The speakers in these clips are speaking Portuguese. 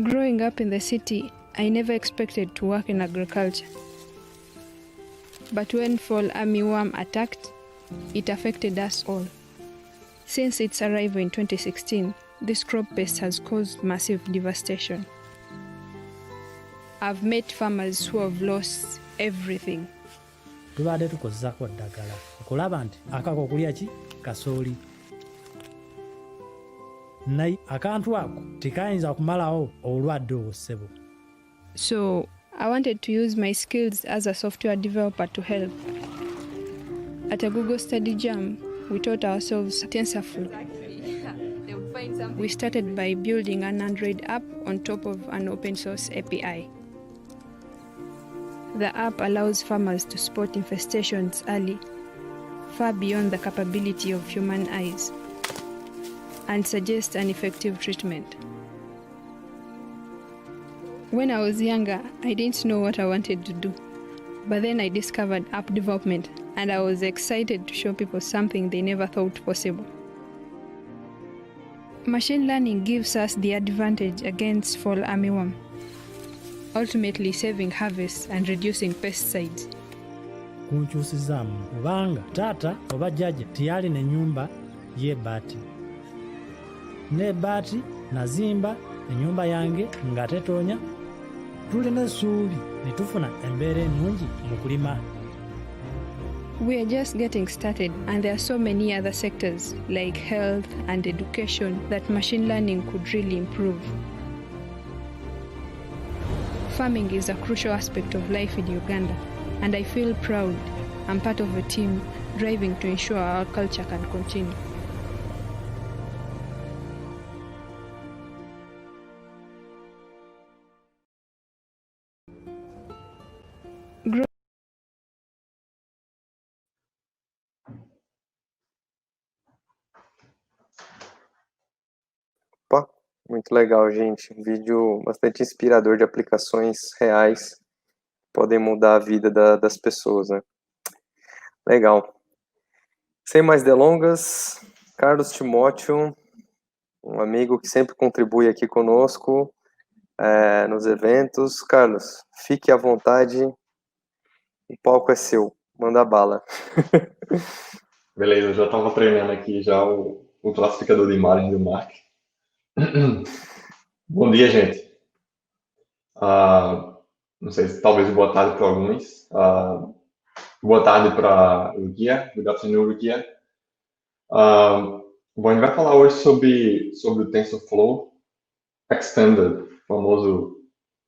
Growing up in the city, I never expected to work in agriculture. But when fall armyworm attacked, it affected us all. Since its arrival in 2016, this crop pest has caused massive devastation. I've met farmers who have lost everything. Tubadde tukozesako ddagala okulaba nti akako okulya ki kasooli naye akantu ako tekayinza kumalawo obulwadde obwo ssebo. So I wanted to use my skills as a software developer to help. At a Google Study Jam, we taught ourselves TensorFlow. We started by building an Android app on top of an open source API. The app allows farmers to spot infestations early, far beyond the capability of human eyes, and suggest an effective treatment. When I was younger, I didn't know what I wanted to do, but then I discovered app development, and I was excited to show people something they never thought possible. Machine learning gives us the advantage against fall armyworm, ultimately saving harvests and reducing pesticides. Kunkyusizaamu kubanga taata oba jjajja tiyali n'ennyumba y'ebbaati. N'ebbaati nazimba ennyumba yange nga tetoonya. Tulina essuubi ne tufuna embeera ennungi mu kulima. We are just getting started, and there are so many other sectors like health and education that machine learning could really improve. Farming is a crucial aspect of life in Uganda, and I feel proud I'm part of a team driving to ensure our culture can continue. Opa, muito legal, gente. Um vídeo bastante inspirador de aplicações reais que podem mudar a vida das pessoas, né? Legal. Sem mais delongas, Carlos Timóteo, um amigo que sempre contribui aqui conosco nos eventos. Carlos, fique à vontade, o palco é seu, manda bala. Beleza, eu já estava treinando aqui já o classificador de imagem do Mark. Bom dia, gente. Não sei se talvez boa tarde para alguns. Boa tarde para o Guia, good afternoon, Rukia. Bom, a gente vai falar hoje sobre o TensorFlow Extended, o famoso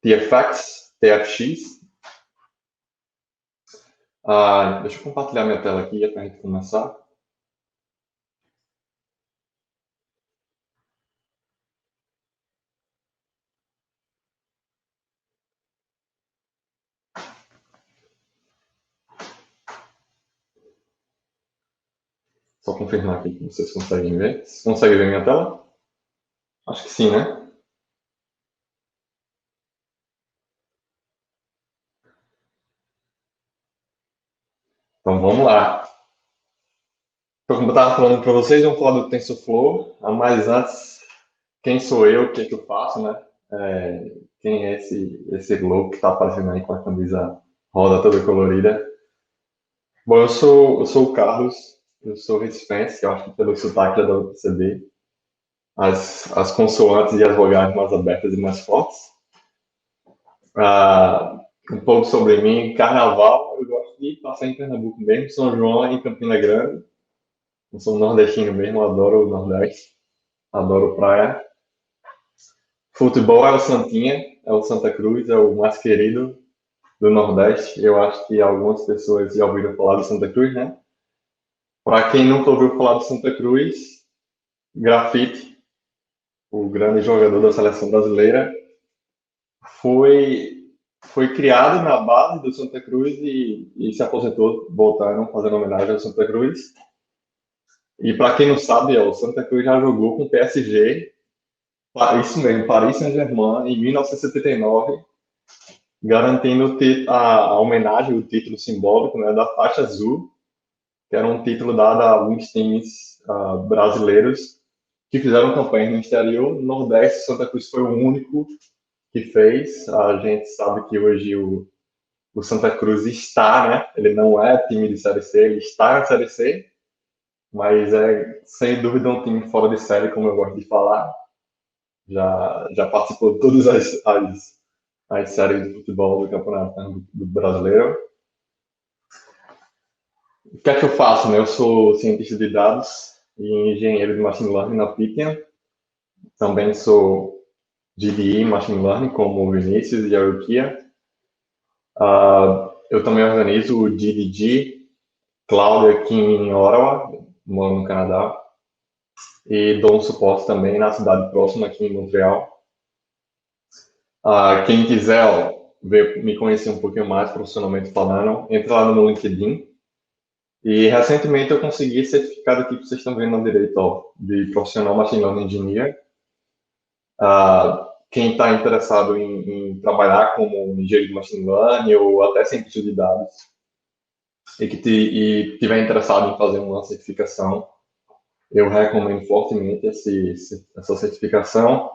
TFX, TFX. Deixa eu compartilhar minha tela aqui para a gente começar. Só confirmar aqui que vocês conseguem ver. Vocês conseguem ver minha tela? Acho que sim, né? Então vamos lá. Como eu estava falando para vocês, vamos falar do TensorFlow. Mas antes, quem sou eu, o que é que eu faço, né? Quem é esse louco que está aparecendo aí com a camisa rosa toda colorida? Bom, eu sou o Carlos, eu sou recifense, eu acho que pelo sotaque já dá para perceber as consoantes e as vogais mais abertas e mais fortes. Um pouco sobre mim, carnaval, eu gosto de passar em Pernambuco mesmo, São João em Campina Grande. Eu sou nordestino mesmo, eu adoro o Nordeste, adoro praia. Futebol é o Santinha, é o Santa Cruz, é o mais querido do Nordeste. Eu acho que algumas pessoas já ouviram falar do Santa Cruz, né? Para quem nunca ouviu falar do Santa Cruz, Grafite, o grande jogador da seleção brasileira, foi criado na base do Santa Cruz e se aposentou, voltaram fazendo homenagem ao Santa Cruz. E para quem não sabe, o Santa Cruz já jogou com o PSG, isso mesmo, Paris Saint-Germain, em 1979, garantindo a homenagem, o título simbólico, né, da faixa azul, que era um título dado a alguns times brasileiros que fizeram campanha no exterior. No Nordeste, Santa Cruz foi o único que fez. A gente sabe que hoje o Santa Cruz está, né? Ele não é time de Série C, ele está na Série C, mas é sem dúvida um time fora de série, como eu gosto de falar. Já participou de todas as séries de futebol do Campeonato do Brasileiro. O que é que eu faço, né? Eu sou cientista de dados e engenheiro de machine learning na Python. Também sou GDE Machine Learning, como o Vinícius e a Urquia. Eu também organizo o GDG Cloud aqui em Ottawa, moro no Canadá. E dou um suporte também na cidade próxima, aqui em Montreal. Quem quiser me conhecer um pouquinho mais profissionalmente falando, entra lá no meu LinkedIn. E recentemente eu consegui certificado aqui que vocês estão vendo na direita, de profissional Machine Learning Engineer. Quem está interessado em trabalhar como engenheiro de Machine Learning ou até cientista de dados e que tiver interessado em fazer uma certificação, eu recomendo fortemente essa certificação,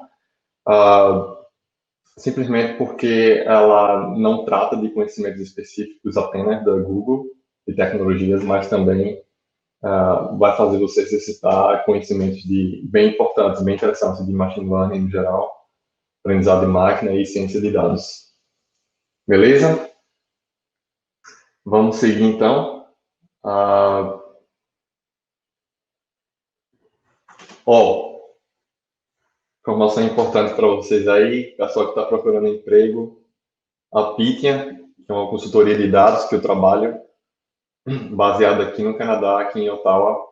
simplesmente porque ela não trata de conhecimentos específicos apenas da Google de tecnologias, mas também vai fazer você exercitar conhecimentos bem importantes, bem interessantes de machine learning em geral, aprendizado de máquina e ciência de dados. Beleza? Vamos seguir então. Informação importante para vocês aí, pessoal que está procurando emprego. A Python, que é uma consultoria de dados que eu trabalho, baseada aqui no Canadá, aqui em Ottawa.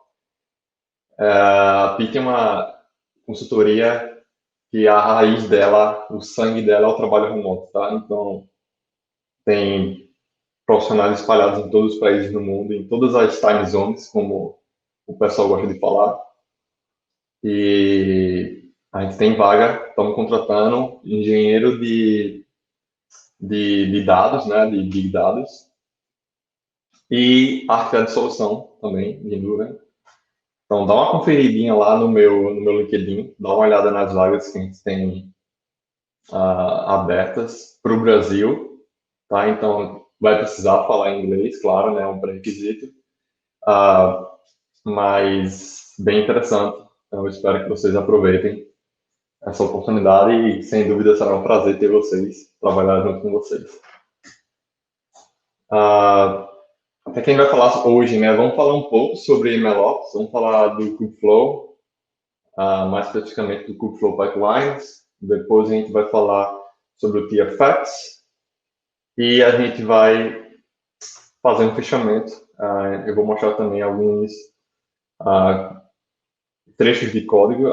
A Python é uma consultoria que a raiz dela, o sangue dela é o trabalho remoto, tá? Então, tem profissionais espalhados em todos os países do mundo, em todas as time zones, como o pessoal gosta de falar. E a gente tem vaga, estamos contratando engenheiro de dados, né, de Big Dados, e arquiteto de solução também, de nuvem. Então, dá uma conferidinha lá no meu LinkedIn, dá uma olhada nas vagas que a gente tem abertas para o Brasil, tá? Então, vai precisar falar inglês, claro, né, é um pré-requisito, mas bem interessante. Então, eu espero que vocês aproveitem essa oportunidade e, sem dúvida, será um prazer ter vocês, trabalhar junto com vocês. Até quem vai falar hoje, né? Vamos falar um pouco sobre MLOps, vamos falar do Kubeflow, mais especificamente do Kubeflow Pipelines. Depois a gente vai falar sobre o TFX e a gente vai fazer um fechamento. Eu vou mostrar também alguns trechos de código.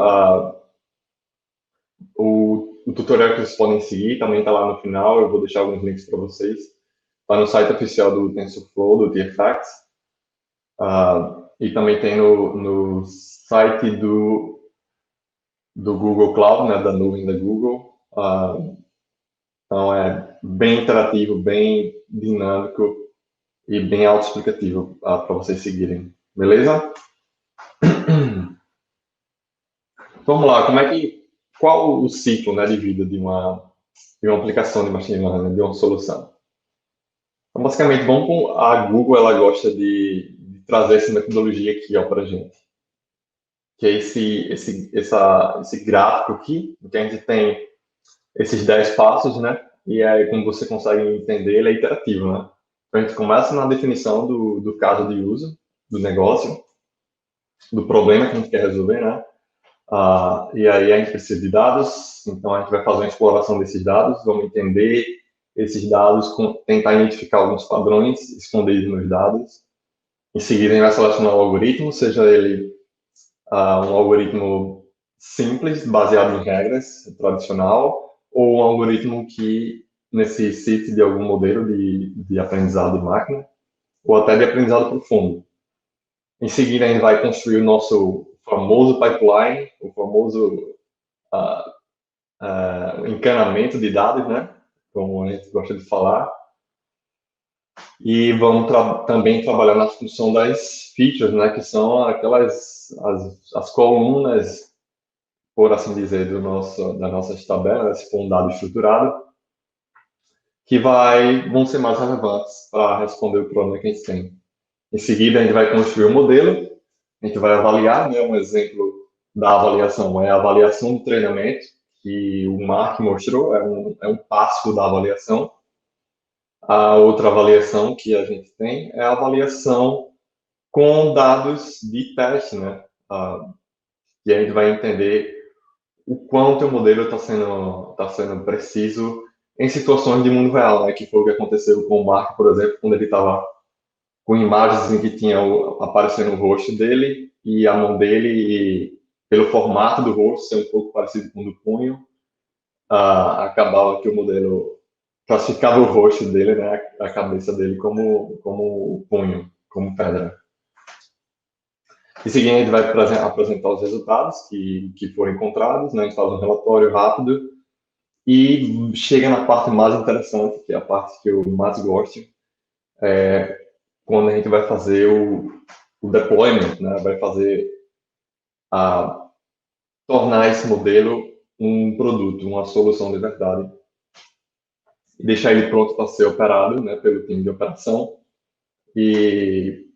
O tutorial que vocês podem seguir também está lá no final. Eu vou deixar alguns links para vocês. Está no site oficial do TensorFlow, do TFX. E também tem no site do Google Cloud, né, da nuvem da Google. Então, é bem interativo, bem dinâmico e bem autoexplicativo para vocês seguirem. Beleza? Vamos lá. Qual o ciclo, né, de vida de uma aplicação de machine learning, de uma solução? Então, basicamente, a Google ela gosta de trazer essa metodologia aqui para a gente, que é esse gráfico aqui, que a gente tem esses 10 passos, né? E aí, como você consegue entender, ele é iterativo, né? Então, a gente começa na definição do caso de uso, do negócio, do problema que a gente quer resolver, né? E aí a gente precisa de dados, então a gente vai fazer uma exploração desses dados, vamos entender esses dados, tentar identificar alguns padrões escondidos nos dados. Em seguida, a gente vai selecionar o algoritmo, seja ele um algoritmo simples, baseado em regras, tradicional, ou um algoritmo que necessite de algum modelo de aprendizado de máquina, ou até de aprendizado profundo. Em seguida, a gente vai construir o nosso famoso pipeline, o famoso encanamento de dados, né? Como a gente gosta de falar. E vamos também trabalhar na função das features, né? Que são aquelas as colunas por assim dizer, das nossas tabelas, se for um dado estruturado, que vão ser mais relevantes para responder o problema que a gente tem. Em seguida, a gente vai construir um modelo, a gente vai avaliar, né, um exemplo da avaliação é a avaliação do treinamento, que o Mark mostrou, é um passo da avaliação. A outra avaliação que a gente tem é a avaliação com dados de teste, né? E a gente vai entender o quanto o modelo está sendo preciso em situações de mundo real, né? Que foi o que aconteceu com o Mark, por exemplo, quando ele estava com imagens em que tinha aparecendo o rosto dele e a mão dele, e pelo formato do rosto ser um pouco parecido com o do punho, acabava que o modelo classificava o rosto dele, né, a cabeça dele como punho, como pedra. Em seguida, a gente vai apresentar os resultados que foram encontrados, né, a gente faz um relatório rápido e chega na parte mais interessante, que é a parte que eu mais gosto, quando a gente vai fazer o deployment, né, vai fazer tornar esse modelo um produto, uma solução de verdade, e deixar ele pronto para ser operado, né, pelo time de operação e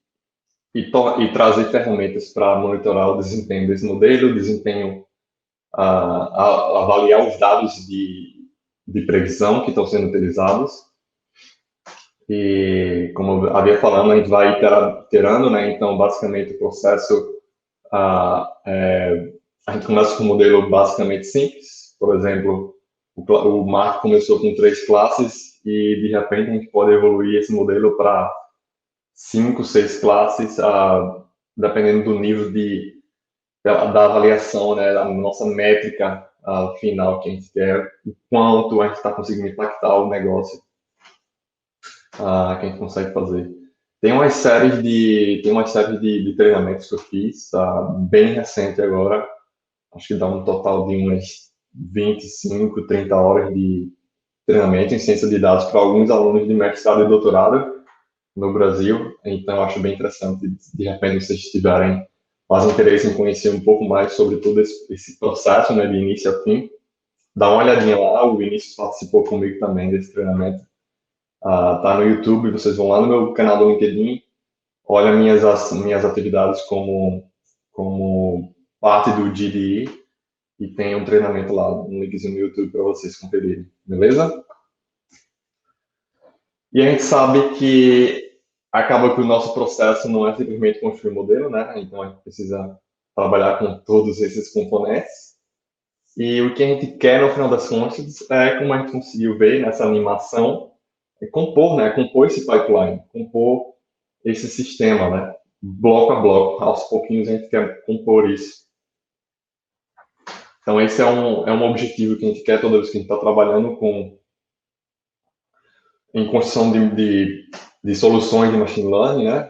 trazer ferramentas para monitorar o desempenho desse modelo, avaliar os dados de previsão que estão sendo utilizados. E, como eu havia falado, a gente vai iterando, né? Então, basicamente, o processo, a gente começa com um modelo basicamente simples. Por exemplo, o Mark começou com 3 classes e, de repente, a gente pode evoluir esse modelo para 5, 6 classes, dependendo do nível da avaliação, né, da nossa métrica final que a gente quer, o quanto a gente está conseguindo impactar o negócio que a gente consegue fazer. Tem uma série de treinamentos que eu fiz, bem recente agora, acho que dá um total de umas 25, 30 horas de treinamento em ciência de dados para alguns alunos de mestrado e doutorado no Brasil, então acho bem interessante, de repente, vocês tiverem mais interesse em conhecer um pouco mais sobre todo esse processo, né, de início a fim, dá uma olhadinha lá, o Vinícius participou comigo também desse treinamento, tá no YouTube, vocês vão lá no meu canal do LinkedIn, olha minhas atividades como parte do GDE, e tem um treinamento lá, um linkzinho no YouTube para vocês conferirem, beleza? E a gente sabe que acaba que o nosso processo não é simplesmente construir um modelo, né? Então, a gente precisa trabalhar com todos esses componentes. E o que a gente quer, no final das contas, é, como a gente conseguiu ver nessa animação, é compor, né? Compor esse pipeline, compor esse sistema, né? Bloco a bloco. Aos pouquinhos, a gente quer compor isso. Então, esse é um objetivo que a gente quer toda vez que a gente está trabalhando em construção de soluções de machine learning, né?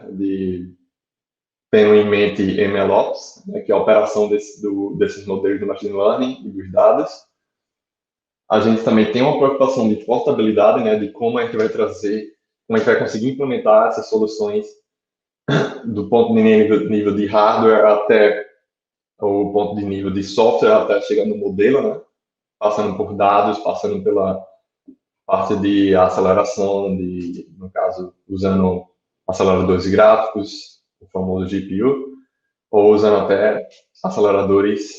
Tendo em mente MLOps, né? Que é a operação desses modelos de machine learning e dos dados. A gente também tem uma preocupação de portabilidade, né? De como a gente vai conseguir implementar essas soluções do ponto de nível de hardware até o ponto de nível de software, até chegar no modelo, né? Passando por dados, passando pela parte de aceleração, no caso, usando aceleradores gráficos, o famoso GPU, ou usando até aceleradores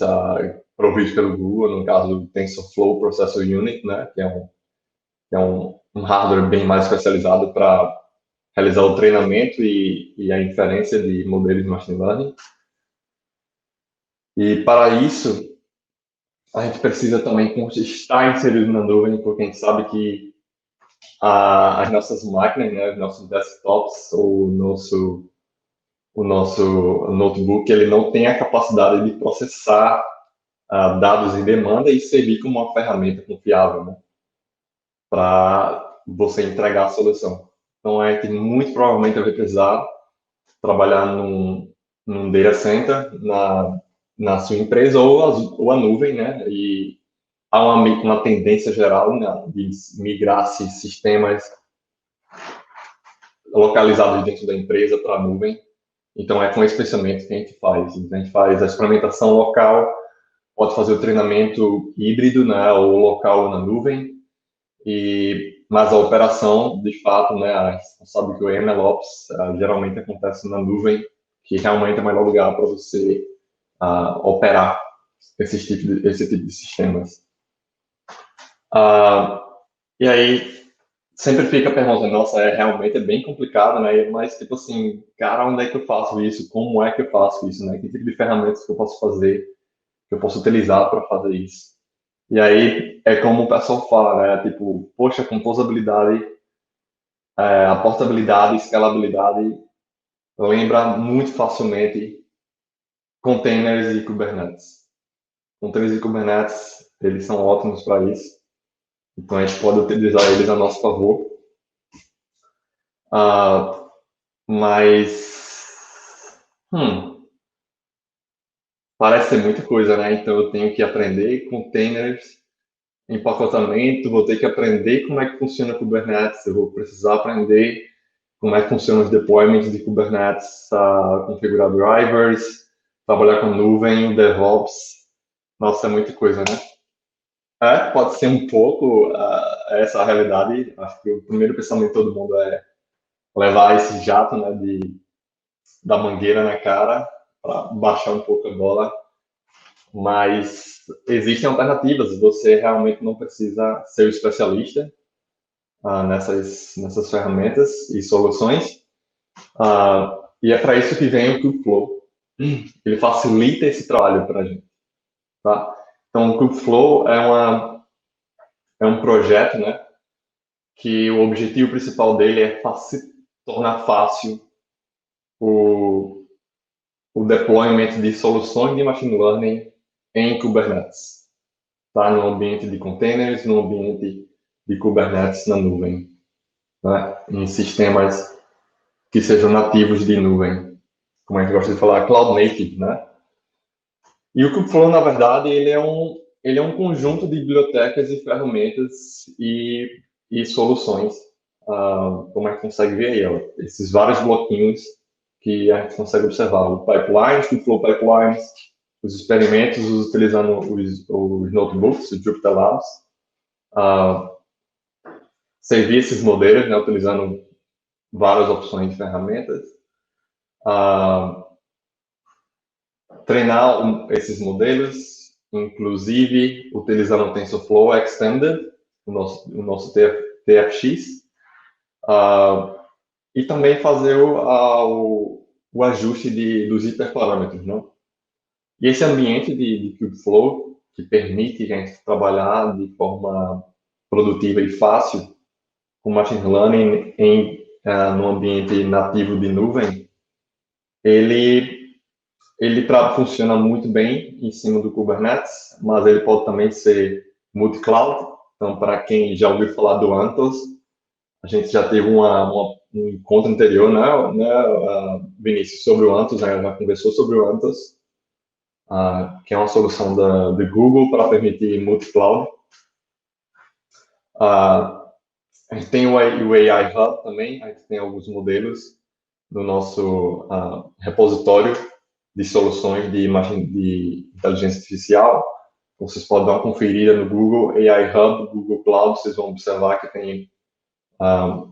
providos pelo Google, no caso, o TensorFlow Processor Unit, né, que é um hardware bem mais especializado para realizar o treinamento e a inferência de modelos de machine learning. E, para isso, a gente precisa também estar inserido na nuvem, porque a gente sabe que as nossas máquinas, né, os nossos desktops, o nosso notebook, ele não tem a capacidade de processar dados em demanda e servir como uma ferramenta confiável, né, para você entregar a solução. Então, a gente muito provavelmente vai precisar trabalhar num data center na sua empresa ou a nuvem, né, e há uma tendência geral, né, de migrar esses sistemas localizados dentro da empresa para a nuvem. Então, é com esse pensamento que a gente faz. A gente faz a experimentação local, pode fazer o treinamento híbrido, né, ou local ou na nuvem, mas a operação, de fato, né, a gente sabe que o MLOps geralmente acontece na nuvem, que realmente é o melhor lugar para você operar esse tipo de sistemas. E aí, sempre fica a pergunta, nossa, realmente é bem complicado, né? Mas, tipo assim, cara, onde é que eu faço isso? Como é que eu faço isso, né? Que tipo de ferramentas que eu posso fazer, que eu posso utilizar para fazer isso? E aí, é como o pessoal fala, né? Tipo, poxa, composabilidade, a portabilidade, escalabilidade, lembra muito facilmente containers e Kubernetes. Containers e Kubernetes, eles são ótimos para isso. Então, a gente pode utilizar eles a nosso favor. Mas parece ser muita coisa, né? Então eu tenho que aprender containers, empacotamento, vou ter que aprender como é que funciona o Kubernetes, eu vou precisar aprender como é que funcionam os deployments de Kubernetes, configurar drivers, trabalhar com nuvem, DevOps. Nossa, é muita coisa, né? Pode ser um pouco essa a realidade. Acho que o primeiro pensamento de todo mundo é levar esse jato, né, da mangueira na cara para baixar um pouco a bola, mas existem alternativas. Você realmente não precisa ser o especialista nessas ferramentas e soluções, e é para isso que vem o Kubeflow. Ele facilita esse trabalho para a gente, tá? Então, o Kubeflow é um projeto, né, que o objetivo principal dele é tornar fácil o deployment de soluções de machine learning em Kubernetes, tá? No ambiente de containers, no ambiente de Kubernetes na nuvem, né? Em sistemas que sejam nativos de nuvem, como a gente gosta de falar, cloud native, né? E o Kubeflow, na verdade, ele é um conjunto de bibliotecas e ferramentas e soluções, como a gente consegue ver aí, ó, esses vários bloquinhos que a gente consegue observar, o pipelines, Kubeflow pipelines, os experimentos utilizando os notebooks, o Jupyter Labs, servir esses modelos, né, utilizando várias opções de ferramentas, treinar esses modelos, inclusive utilizando o TensorFlow Extended, o nosso TFX, e também fazer o ajuste dos hiperparâmetros, né? E esse ambiente de Kubeflow, que permite a gente trabalhar de forma produtiva e fácil com Machine Learning no ambiente nativo de nuvem, ele funciona muito bem em cima do Kubernetes, mas ele pode também ser multi-cloud. Então, para quem já ouviu falar do Anthos, a gente já teve um encontro anterior, né, Vinícius, sobre o Anthos, né, já conversou sobre o Anthos, que é uma solução do Google para permitir multi-cloud. A gente tem o AI Hub também, a gente tem alguns modelos no nosso repositório de soluções de inteligência artificial. Vocês podem dar uma conferida no Google AI Hub, Google Cloud, vocês vão observar que tem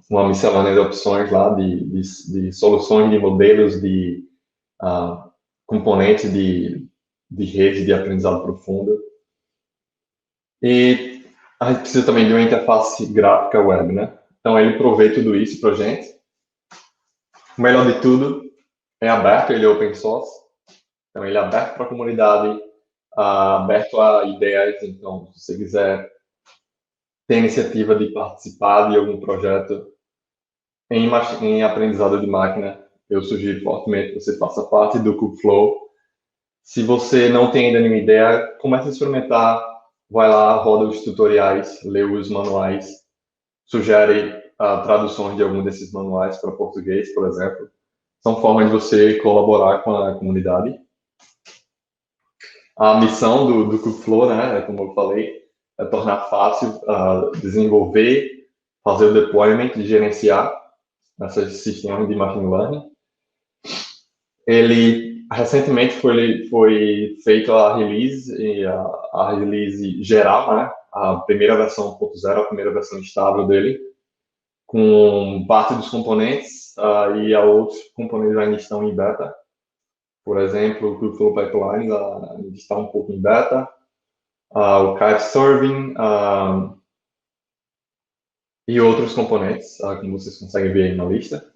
uma miscelânea de opções lá de soluções, de modelos, de componentes de rede de aprendizado profundo. E a gente precisa também de uma interface gráfica web, né? Então, ele provê tudo isso para a gente. O melhor de tudo, é aberto, ele é open source. Então, ele é aberto para a comunidade, aberto a ideias. Então, se você quiser ter iniciativa de participar de algum projeto em aprendizado de máquina, eu sugiro fortemente que você faça parte do Kubeflow. Se você não tem ainda nenhuma ideia, comece a experimentar, vai lá, roda os tutoriais, lê os manuais, sugere traduções de algum desses manuais para português, por exemplo. São formas de você colaborar com a comunidade. A missão do Kubeflow, né, como eu falei, é tornar fácil desenvolver, fazer o deployment e gerenciar esses sistemas de machine learning. Ele recentemente foi feita a release, a release geral, né? A primeira versão 1.0, a primeira versão estável dele, com parte dos componentes e outros componentes ainda estão em beta. Por exemplo, o Kubeflow Pipelines ainda está um pouco em beta. O Kite Serving e outros componentes, como vocês conseguem ver aí na lista.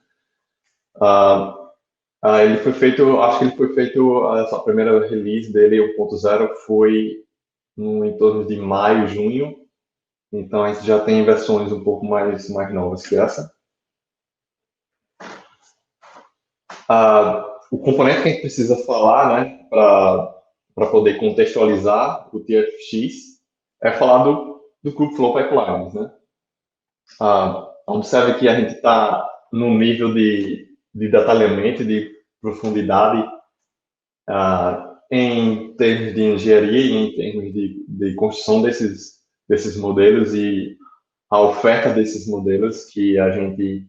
Ele foi feito, acho que ele foi feito, essa primeira release dele, 1.0, foi em torno de maio, junho. Então, a gente já tem versões um pouco mais novas que essa. O componente que a gente precisa falar, né, para poder contextualizar o TFX, é falar do Kubeflow Pipelines, né? Observe que a gente está num nível de detalhamento, de profundidade, em termos de engenharia e em termos de construção desses modelos e a oferta desses modelos que a gente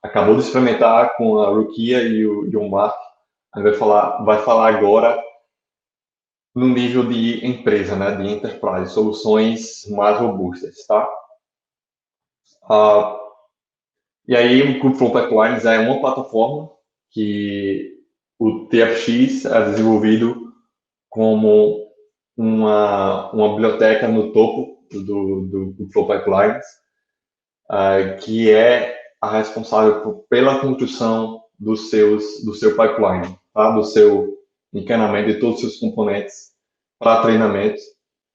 acabou de experimentar com a Rukia e o Mark. A gente vai falar agora no nível de empresa, né, de enterprise, soluções mais robustas, tá? E aí o Kubeflow Pipelines é uma plataforma que o TFX é desenvolvido como uma biblioteca no topo do Kubeflow Pipelines, que é a responsável pela construção do seu pipeline, tá? Do seu encanamento de todos os seus componentes para treinamento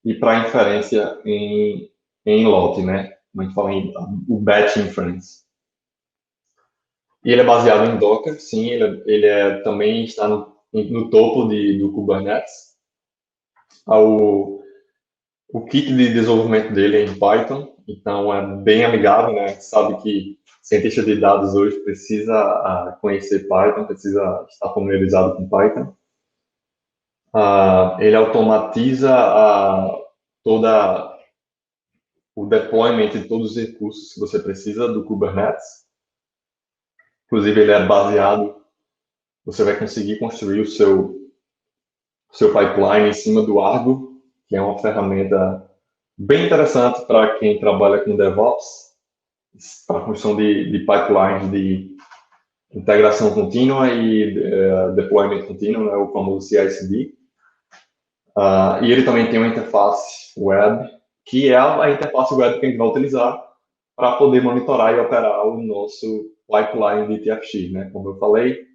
e para inferência em lote, né? Como a gente fala o batch inference. E ele é baseado em Docker, sim, ele também está no topo do Kubernetes. O kit de desenvolvimento dele é em Python, então é bem amigável, né? Sabe que cientista de dados hoje precisa conhecer Python, precisa estar familiarizado com Python. Ele automatiza toda o deployment de todos os recursos que você precisa do Kubernetes. Inclusive, ele é baseado, você vai conseguir construir o seu pipeline em cima do Argo, que é uma ferramenta bem interessante para quem trabalha com DevOps, para a construção de pipelines de integração contínua e deployment contínuo, né, o famoso CI/CD. E ele também tem uma interface web, que é a interface web que a gente vai utilizar para poder monitorar e operar o nosso pipeline de TFX, né? Como eu falei,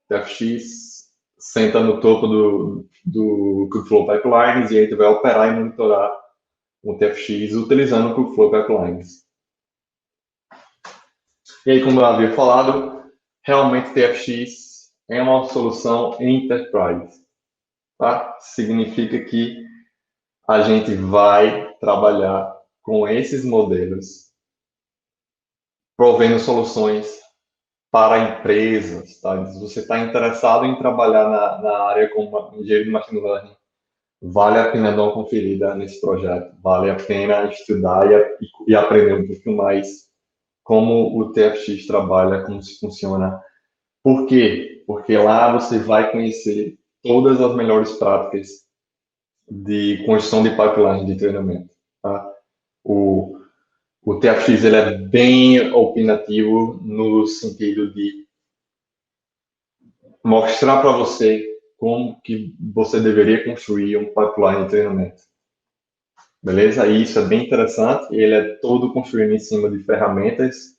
TFX senta no topo do Kubeflow Pipelines e a gente vai operar e monitorar o TFX utilizando o Kubeflow Pipelines. E aí, como eu havia falado, realmente TFX é uma solução enterprise, tá? Significa que a gente vai trabalhar com esses modelos, provendo soluções para empresas, tá? Se você está interessado em trabalhar na área como engenheiro de machine learning, vale a pena dar uma conferida nesse projeto, vale a pena estudar e aprender um pouquinho mais como o TFX trabalha, como se funciona. Por quê? Porque lá você vai conhecer todas as melhores práticas de construção de pipeline de treinamento, tá? O TFX ele é bem opinativo no sentido de mostrar para você como que você deveria construir um pipeline de treinamento. Beleza? E isso é bem interessante. Ele é todo construído em cima de ferramentas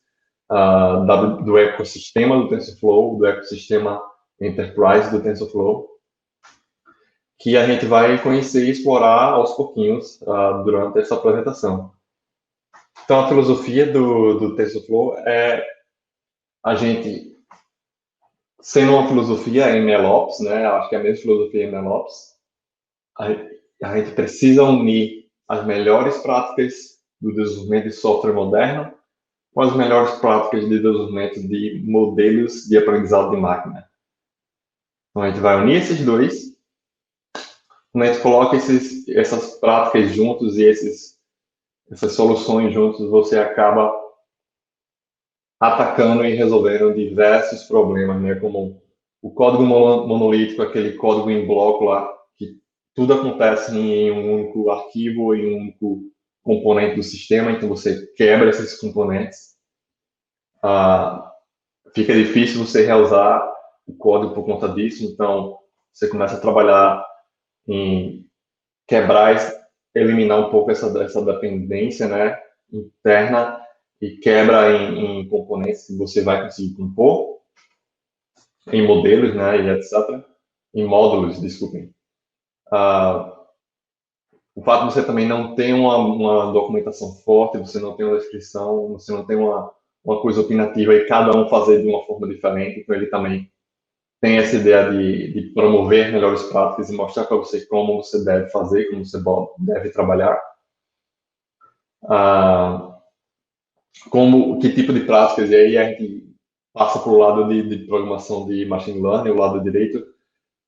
do ecossistema do TensorFlow, do ecossistema Enterprise do TensorFlow, que a gente vai conhecer e explorar aos pouquinhos durante essa apresentação. Então, a filosofia do TensorFlow é a gente, sendo uma filosofia em MLOps, né, acho que é a mesma filosofia em MLOps, a gente precisa unir as melhores práticas do desenvolvimento de software moderno com as melhores práticas de desenvolvimento de modelos de aprendizado de máquina. Então, a gente vai unir esses dois, quando a gente coloca essas práticas juntos e essas soluções juntos, você acaba atacando e resolvendo diversos problemas, né, como O código monolítico, aquele código em bloco lá, que tudo acontece em um único arquivo ou em um único componente do sistema, então você quebra esses componentes. Fica difícil você reusar o código por conta disso, então você começa a trabalhar em quebrar, eliminar um pouco essa dependência, né, interna, e quebra em componentes que você vai conseguir compor, em modelos, né, e etc. Em módulos, desculpem. O fato de você também não ter uma documentação forte, você não tem uma descrição, você não tem uma coisa opinativa e cada um fazer de uma forma diferente, então ele também tem essa ideia de promover melhores práticas e mostrar para você como você deve fazer, como você deve trabalhar. Que tipo de práticas, e aí a gente passa para o lado de programação de machine learning, o lado direito,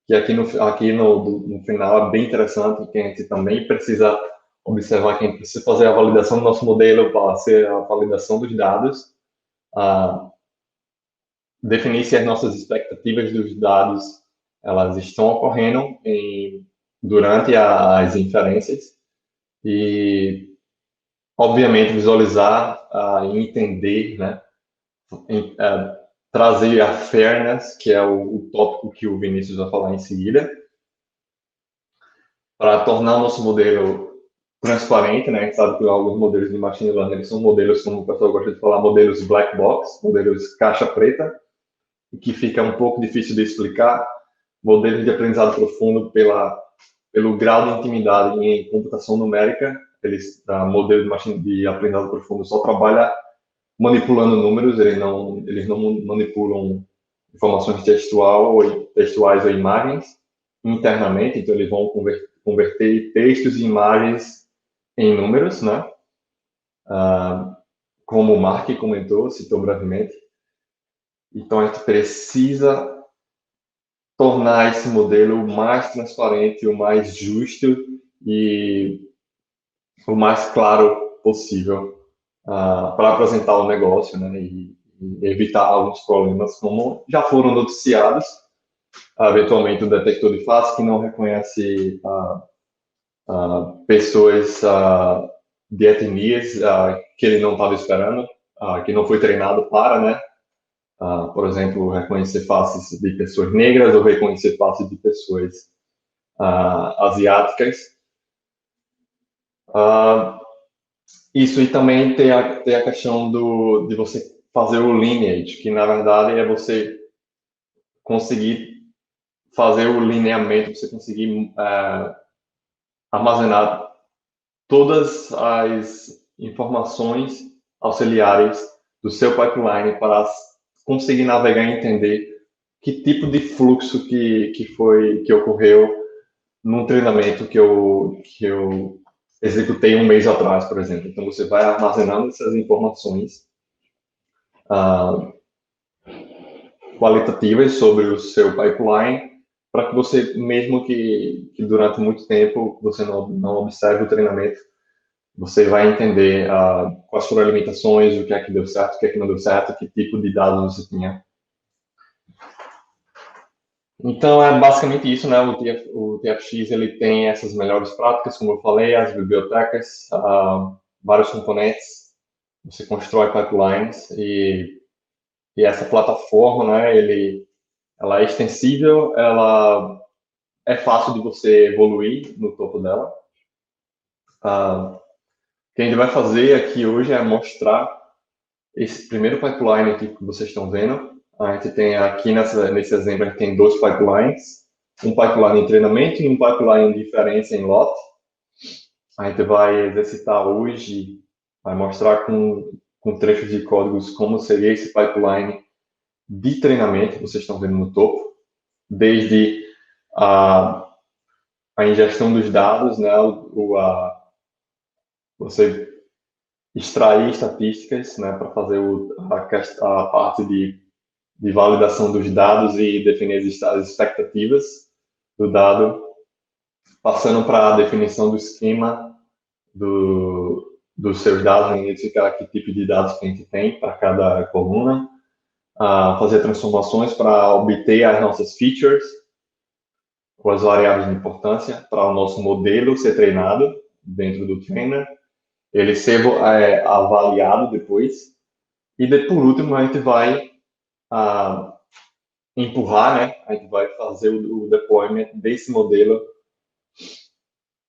que aqui no final é bem interessante, que a gente também precisa observar que a gente precisa fazer a validação do nosso modelo para ser a validação dos dados, definir se as nossas expectativas dos dados elas estão ocorrendo durante as inferências e, obviamente, visualizar e entender, né, trazer a fairness, que é o tópico que o Vinícius vai falar em seguida, para tornar o nosso modelo transparente, né? A gente sabe que alguns modelos de machine learning eles são modelos, como o pessoal gosta de falar, modelos black box, modelos caixa preta, que fica um pouco difícil de explicar. Modelos de aprendizado profundo pelo grau de intimidade em computação numérica, modelo de aprendizado profundo só trabalha manipulando números, eles não manipulam informações textuais ou imagens internamente, então eles vão converter textos e imagens em números, né? Como o Mark citou brevemente. Então a gente precisa tornar esse modelo o mais transparente, o mais justo e o mais claro possível para apresentar o negócio, né, e evitar alguns problemas, como já foram noticiados, eventualmente o detector de face que não reconhece pessoas de etnias que ele não estava esperando, que não foi treinado para, né, por exemplo, reconhecer faces de pessoas negras ou reconhecer faces de pessoas asiáticas. Isso, e também tem a questão de você fazer o lineage, que na verdade é você conseguir fazer o lineamento, você conseguir armazenar todas as informações auxiliares do seu pipeline para conseguir navegar e entender que tipo de fluxo que ocorreu num treinamento que eu executei um mês atrás, por exemplo. Então, você vai armazenando essas informações qualitativas sobre o seu pipeline para que você, mesmo que durante muito tempo você não observe o treinamento, você vai entender quais foram as limitações, o que é que deu certo, o que é que não deu certo, que tipo de dados você tinha. Então, é basicamente isso, né? O TFX ele tem essas melhores práticas, como eu falei, as bibliotecas, vários componentes, você constrói pipelines e essa plataforma, né? Ela é extensível, ela é fácil de você evoluir no topo dela. O que a gente vai fazer aqui hoje é mostrar esse primeiro pipeline aqui que vocês estão vendo. A gente tem aqui nesse exemplo, a gente tem dois pipelines, um pipeline em treinamento e um pipeline de inferência em lote. A gente vai exercitar hoje, vai mostrar com trechos de códigos como seria esse pipeline de treinamento que vocês estão vendo no topo, desde a ingestão dos dados, né, você extrair estatísticas, né, para fazer a parte de validação dos dados e definir as expectativas do dado, passando para a definição do esquema dos seus dados, identificar que tipo de dados que a gente tem para cada coluna, fazer transformações para obter as nossas features, com as variáveis de importância, para o nosso modelo ser treinado dentro do trainer, ele ser avaliado depois, e por último a gente vai empurrar, né? A gente vai fazer o deployment desse modelo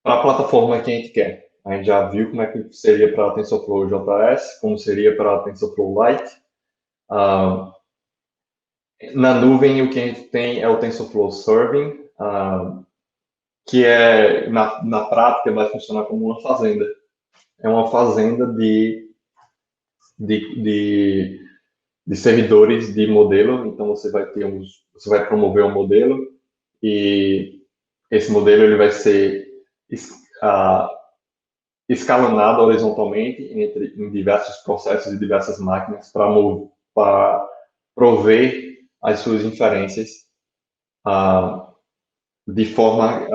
para a plataforma que a gente quer. A gente já viu como é que seria para a TensorFlow JS, como seria para a TensorFlow Lite. Na nuvem, o que a gente tem é o TensorFlow Serving, que na prática vai funcionar como uma fazenda. É uma fazenda de servidores de modelo. Então você vai promover um modelo e esse modelo ele vai ser escalonado horizontalmente em diversos processos e diversas máquinas para prover as suas inferências de forma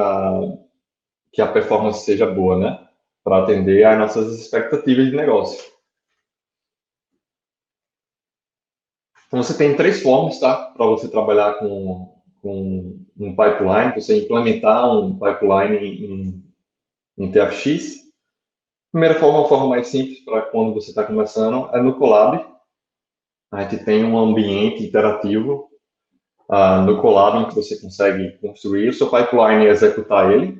que a performance seja boa, né? Para atender às nossas expectativas de negócio. Então, você tem 3 formas, tá? Para você trabalhar com um pipeline, você implementar um pipeline em TFX. Primeira forma, a forma mais simples para quando você está começando, é no Colab. A gente tem um ambiente interativo no Colab em que você consegue construir o seu pipeline e executar ele.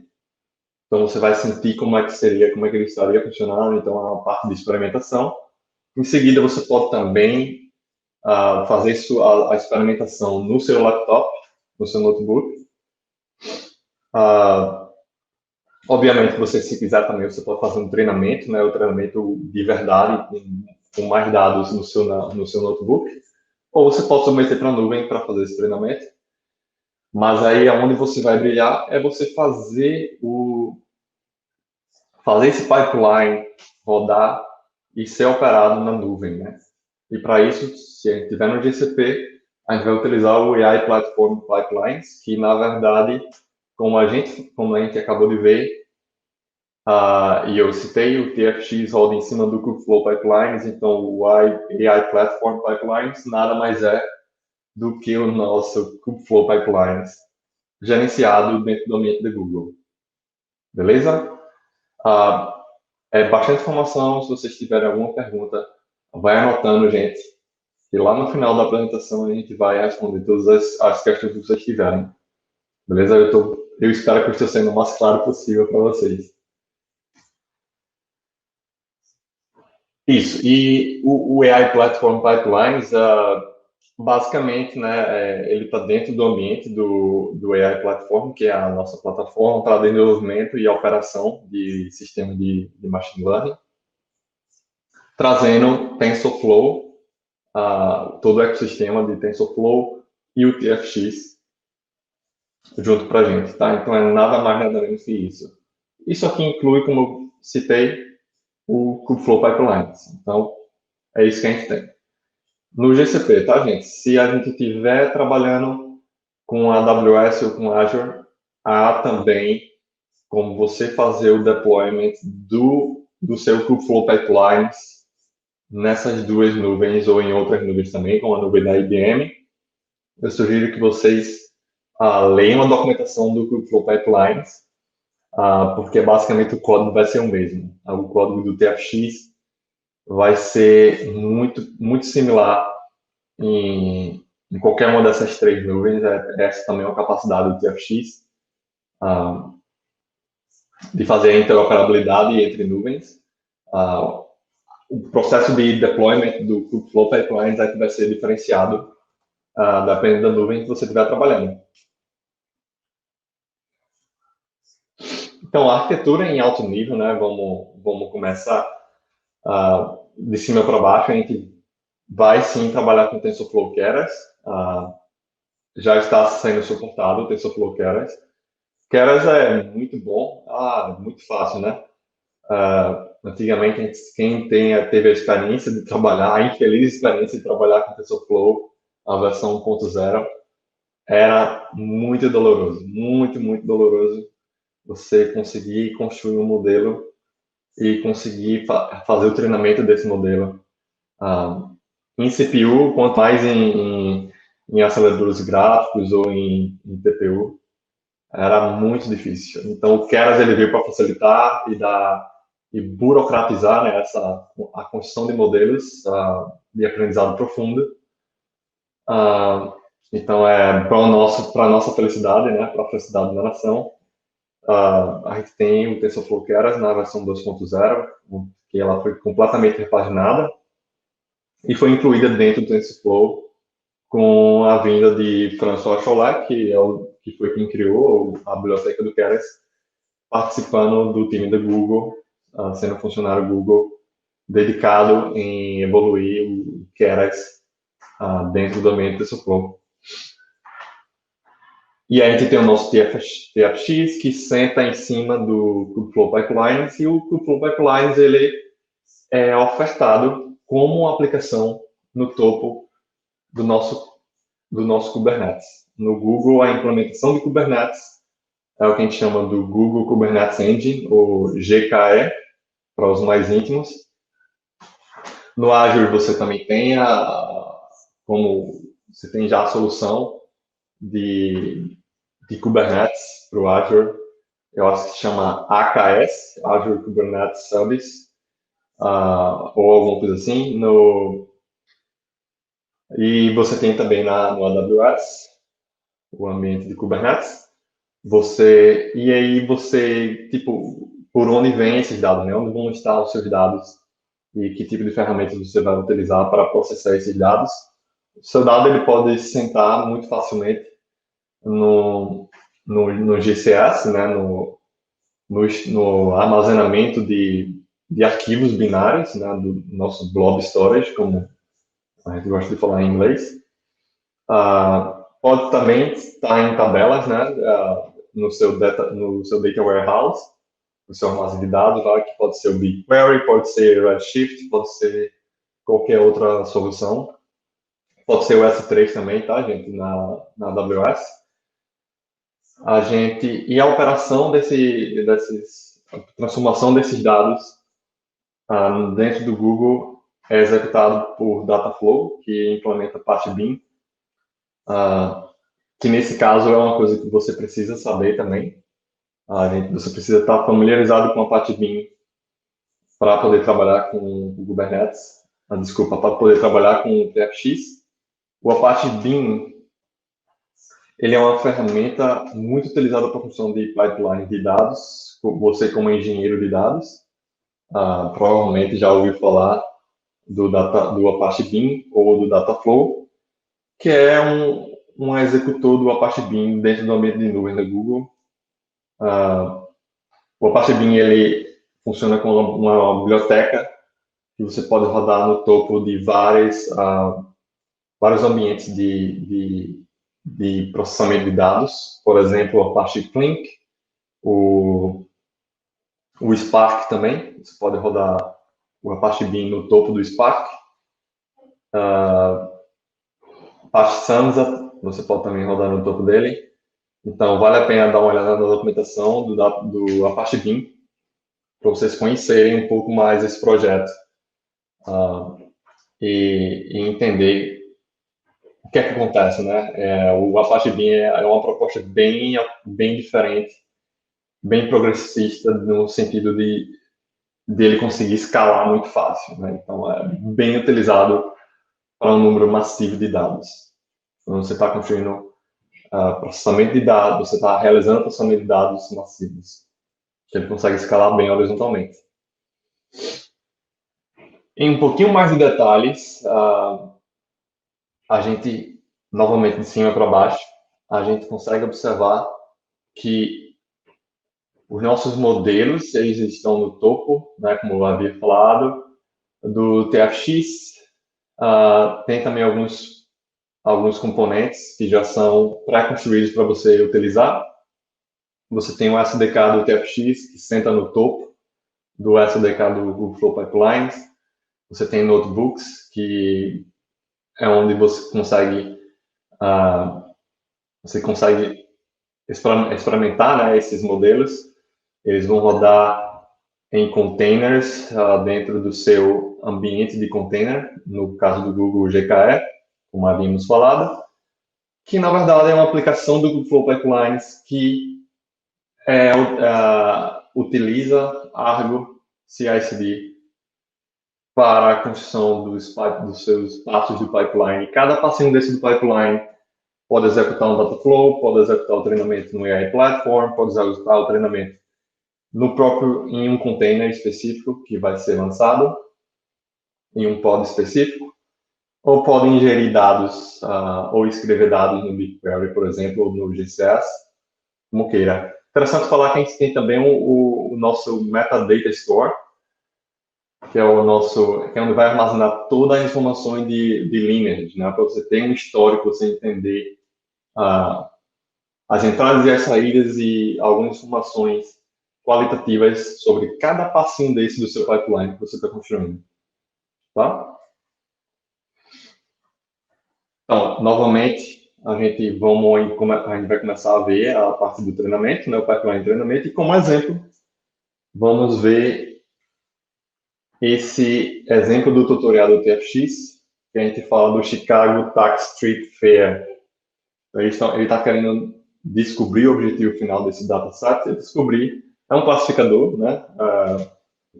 Então, você vai sentir como é que ele estaria funcionando. Então, é uma parte de experimentação. Em seguida, você pode também fazer a experimentação no seu laptop, no seu notebook. Obviamente, se quiser também, você pode fazer um treinamento, né, o treinamento de verdade, com mais dados no seu notebook, ou você pode submeter para a nuvem para fazer esse treinamento. Mas aí, onde você vai brilhar é você fazer esse pipeline rodar e ser operado na nuvem, né? E para isso, se a gente estiver no GCP, a gente vai utilizar o AI Platform Pipelines, que na verdade, como a gente acabou de ver, e eu citei, o TFX roda em cima do Kubeflow Pipelines, então o AI Platform Pipelines nada mais é do que o nosso Kubeflow Pipelines, gerenciado dentro do ambiente da Google. Beleza? É bastante informação. Se vocês tiverem alguma pergunta, vai anotando, gente. E lá no final da apresentação a gente vai responder todas as questões que vocês tiverem. Beleza? Eu espero que eu esteja sendo o mais claro possível para vocês. Isso. E o AI Platform Pipelines, basicamente, né, ele está dentro do ambiente do AI Platform, que é a nossa plataforma para desenvolvimento e operação de sistema de machine learning, trazendo TensorFlow, todo o ecossistema de TensorFlow e o TFX junto para a gente, tá? Então, é nada mais, nada menos que isso. Isso aqui inclui, como eu citei, o Kubeflow Pipelines. Então, é isso que a gente tem. No GCP, tá, gente? Se a gente estiver trabalhando com a AWS ou com Azure, há também como você fazer o deployment do seu Kubeflow Pipelines nessas 2 nuvens ou em outras nuvens também, como a nuvem da IBM. Eu sugiro que vocês leiam a documentação do Kubeflow Pipelines, porque basicamente o código vai ser o mesmo. O código do TFX vai ser muito, muito similar em qualquer uma dessas 3 nuvens. Essa também é uma capacidade do TFX, de fazer a interoperabilidade entre nuvens. O processo de deployment do Kubeflow Pipelines é que vai ser diferenciado dependendo da nuvem que você estiver trabalhando. Então, a arquitetura em alto nível, né? Vamos começar de cima para baixo. A gente vai sim trabalhar com TensorFlow Keras. Já está sendo suportado o TensorFlow Keras. Keras é muito bom, muito fácil, né? Antigamente, quem teve a experiência de trabalhar, a infeliz experiência de trabalhar com TensorFlow, a versão 1.0, era muito doloroso, muito, muito doloroso você conseguir construir um modelo e conseguir fazer o treinamento desse modelo em CPU, quanto mais em aceleradores gráficos ou em TPU. Era muito difícil. Então, o Keras ele veio para facilitar e burocratizar, né, a construção de modelos de aprendizado profundo. Então, para a nossa felicidade, né, para a felicidade da nação, a gente tem o TensorFlow Keras na versão 2.0, que ela foi completamente repaginada e foi incluída dentro do TensorFlow com a vinda de François Cholet, que foi quem criou a biblioteca do Keras, participando do time da Google, sendo funcionário Google, dedicado em evoluir o Keras dentro do ambiente do TensorFlow. E aí a gente tem o nosso TFX, que senta em cima do Kubeflow Pipelines, e o Kubeflow Pipelines ele é ofertado como uma aplicação no topo do nosso Kubernetes. No Google, a implementação de Kubernetes é o que a gente chama do Google Kubernetes Engine, ou GKE, para os mais íntimos. No Azure, você também tem você tem já a solução de Kubernetes para o Azure. Eu acho que se chama AKS, Azure Kubernetes Service, ou alguma coisa assim. E você tem também no AWS, o ambiente de Kubernetes. E aí você, tipo, por onde vem esses dados, né? Onde vão estar os seus dados e que tipo de ferramentas você vai utilizar para processar esses dados. O seu dado ele pode sentar muito facilmente no GCS, né? No armazenamento de arquivos binários, né? Do nosso blob storage, como a gente gosta de falar em inglês. Pode também estar em tabelas, né? No seu data warehouse, no seu armazém de dados, lá, que pode ser o BigQuery, pode ser Redshift, pode ser qualquer outra solução. Pode ser o S3 também, tá, gente, na AWS. E a operação a transformação desses dados dentro do Google é executado por Dataflow, que implementa a parte BIM, que nesse caso é uma coisa que você precisa saber também. Você precisa estar familiarizado com a parte BIM para poder trabalhar com o Kubernetes. Para poder trabalhar com o TFX. O Apache BIM ele é uma ferramenta muito utilizada para a função de pipeline de dados. Você, como engenheiro de dados, provavelmente já ouviu falar do Apache BIM ou do Dataflow, que é um executor do Apache BIM dentro do ambiente de nuvem da Google. O Apache BIM ele funciona como uma biblioteca que você pode rodar no topo de vários ambientes de processamento de dados, por exemplo, o Apache Flink, o Spark também, você pode rodar o Apache BIM no topo do Spark. Apache Samza, você pode também rodar no topo dele. Então, vale a pena dar uma olhada na documentação do Apache BIM, para vocês conhecerem um pouco mais esse projeto e entender o que é que acontece, né? O Apache BIM é uma proposta bem diferente, bem progressista, no sentido de ele conseguir escalar muito fácil, né? Então, é bem utilizado para um número massivo de dados. Então, você está construindo processamento de dados, você está realizando processamento de dados massivos, que ele consegue escalar bem horizontalmente. Em um pouquinho mais de detalhes, a gente, novamente de cima para baixo, a gente consegue observar que os nossos modelos, eles estão no topo, né, como eu havia falado, do TFX. Tem também alguns componentes que já são pré-construídos para você utilizar. Você tem o SDK do TFX, que senta no topo do SDK do Google Flow Pipelines. Você tem notebooks, que é onde você consegue experimentar, né, esses modelos. Eles vão rodar em containers dentro do seu ambiente de container, no caso do Google GKE, como havíamos falado, que na verdade é uma aplicação do Flow Pipelines que utiliza Argo CI/CD para a construção dos seus passos do pipeline. Cada passinho desse do pipeline pode executar um data flow, pode executar o treinamento no AI Platform, pode executar o treinamento em um container específico que vai ser lançado, em um pod específico, ou pode ingerir dados ou escrever dados no BigQuery, por exemplo, ou no GCS, como queira. Interessante falar que a gente tem também o nosso Metadata Store, que é onde vai armazenar todas as informações de lineage, né? Para você ter um histórico, você entender as entradas e as saídas e algumas informações qualitativas sobre cada passinho desse do seu pipeline que você está construindo. Tá? Então, novamente, a gente vai começar a ver a parte do treinamento, né, o pipeline de treinamento, e como exemplo, vamos ver esse exemplo do tutorial do TFX, que a gente fala do Chicago Tax Street Fair. Ele está querendo descobrir o objetivo final desse dataset, é um classificador, né?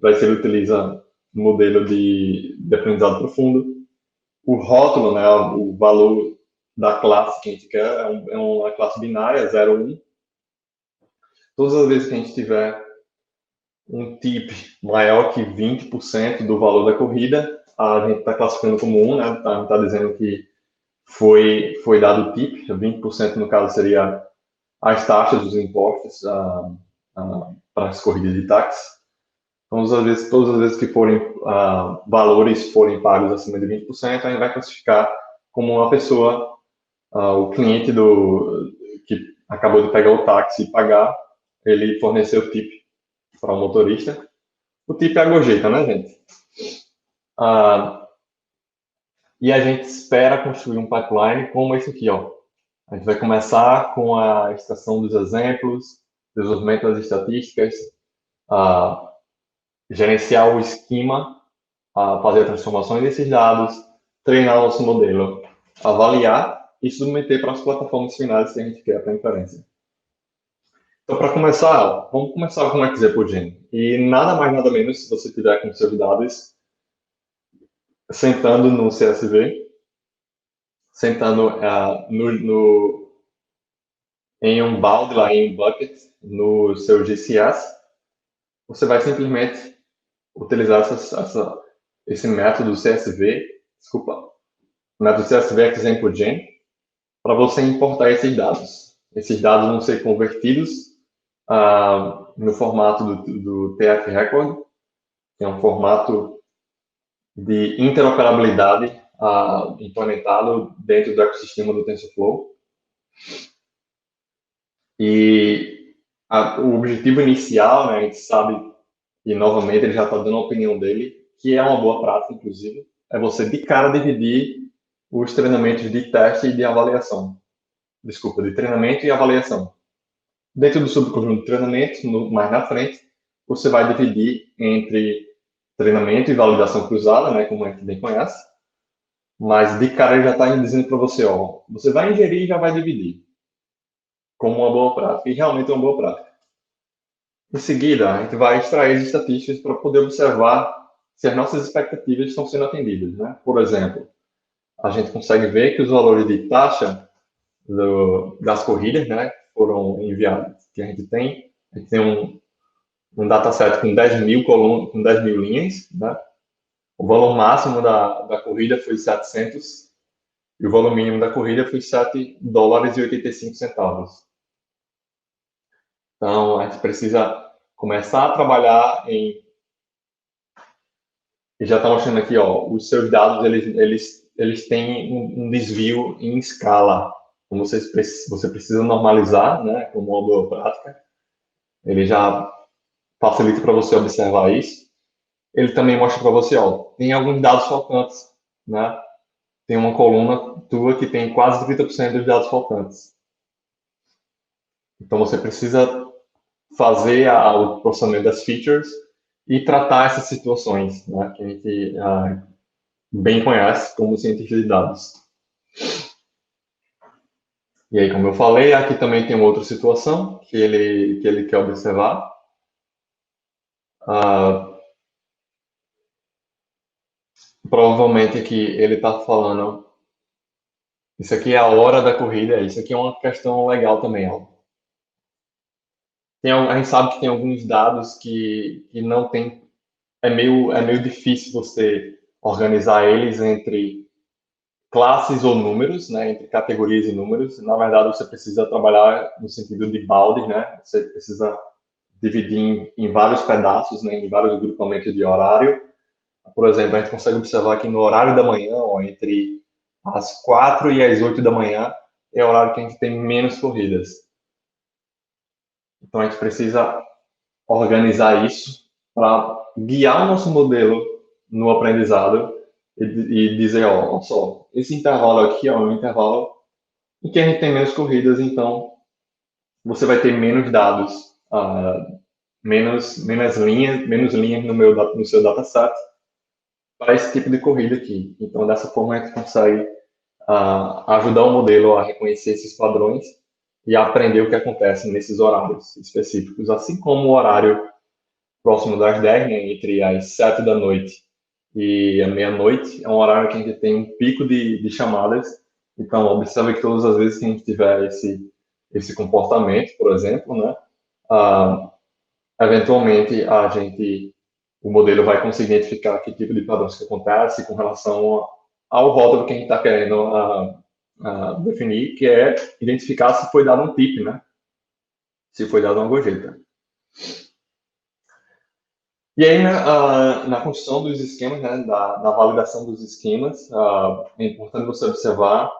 Para isso ele utiliza um modelo de aprendizado profundo. O rótulo, né, o valor da classe que a gente quer, é uma classe binária, 0 ou 1. Todas as vezes que a gente tiver um tip maior que 20% do valor da corrida, a gente está classificando como 1, né? Está dizendo que foi dado o tip, 20% no caso seria as taxas dos impostos para as corridas de táxi. Então, todas as vezes que valores forem pagos acima de 20%, a gente vai classificar como uma pessoa, o cliente que acabou de pegar o táxi e pagar, ele forneceu o tip para o motorista. O tip é a gorjeta, né, gente? E a gente espera construir um pipeline como esse aqui, ó. A gente vai começar com a extração dos exemplos, desenvolvimento das estatísticas, gerenciar o esquema, fazer a transformação desses dados, treinar o nosso modelo, avaliar e submeter para as plataformas finais que a gente quer para a inferência. Então, para começar, vamos começar com o XGPOGEN. E nada mais, nada menos, se você tiver com seus dados, sentando no CSV, sentando em um balde, lá em um bucket, no seu GCS, você vai simplesmente utilizar esse método CSV, método CSV XAMPLEGEN, para você importar esses dados. Esses dados vão ser convertidos no formato do TF Record, que é um formato de interoperabilidade implementado dentro do ecossistema do TensorFlow. E o objetivo inicial, né, a gente sabe, e novamente ele já está dando a opinião dele, que é uma boa prática, inclusive, é você de cara dividir os treinamentos de teste e de avaliação. Desculpa, de treinamento e avaliação. Dentro do subconjunto de treinamento, mais na frente, você vai dividir entre treinamento e validação cruzada, né, como a gente bem conhece, mas de cara ele já está dizendo para você, ó, você vai ingerir e já vai dividir, como uma boa prática, e realmente é uma boa prática. Em seguida, a gente vai extrair as estatísticas para poder observar se as nossas expectativas estão sendo atendidas, né? Por exemplo, a gente consegue ver que os valores de taxa das corridas, né, foram enviados, que a gente tem um dataset com 10 mil colunas, com 10 mil linhas, né? O valor máximo da corrida foi 700 e o valor mínimo da corrida foi $7,85. Então, a gente precisa começar a trabalhar e já está mostrando aqui, ó, os seus dados, eles têm um desvio em escala. Então, você precisa normalizar, né, como uma boa prática. Ele já facilita para você observar isso. Ele também mostra para você, ó, tem alguns dados faltantes, né? Tem uma coluna tua que tem quase 30% dos dados faltantes. Então, você precisa fazer o processamento das features e tratar essas situações, né, que a gente bem conhece como cientista de dados. E aí, como eu falei, aqui também tem uma outra situação que ele quer observar. Provavelmente aqui ele está falando, isso aqui é a hora da corrida, isso aqui é uma questão legal também, ó. A gente sabe que tem alguns dados que não tem, é meio difícil você organizar eles entre classes ou números, né, entre categorias e números. Na verdade, você precisa trabalhar no sentido de balde, né, você precisa dividir em vários pedaços, né, em vários grupamentos de horário. Por exemplo, a gente consegue observar que no horário da manhã, ó, entre as 4 e as 8 da manhã, é o horário que a gente tem menos corridas. Então, a gente precisa organizar isso para guiar o nosso modelo no aprendizado e dizer, ó, olha só, esse intervalo aqui ó, é um intervalo em que a gente tem menos corridas, então você vai ter menos dados, menos linhas no seu dataset para esse tipo de corrida aqui. Então, dessa forma, a gente consegue ajudar o modelo a reconhecer esses padrões e a aprender o que acontece nesses horários específicos, assim como o horário próximo das 10, né, entre as 7 da noite e a meia-noite, é um horário que a gente tem um pico de chamadas. Então, observe que todas as vezes que a gente tiver esse comportamento, por exemplo, né, eventualmente o modelo vai conseguir identificar que tipo de padrões que acontece com relação ao rótulo que a gente está querendo definir, que é identificar se foi dado um tip, né? Se foi dado uma gorjeta. E aí, na construção dos esquemas, né, na validação dos esquemas, é importante você observar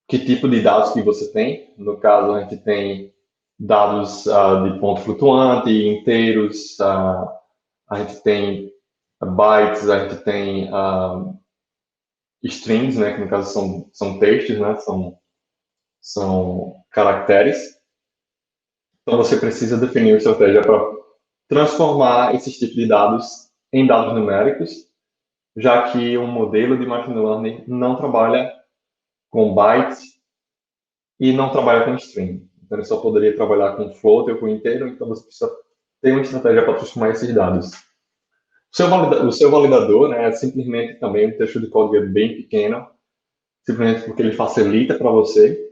que tipo de dados que você tem. No caso, a gente tem dados de ponto flutuante, inteiros, a gente tem bytes, a gente tem strings, né, que no caso são textos, né, são caracteres. Então, você precisa definir uma estratégia para transformar esses tipos de dados em dados numéricos, já que o modelo de machine learning não trabalha com bytes e não trabalha com string. Então, ele só poderia trabalhar com float ou com inteiro, então você precisa ter uma estratégia para transformar esses dados. O seu validador, né, é simplesmente também um texto de código bem pequeno, simplesmente porque ele facilita para você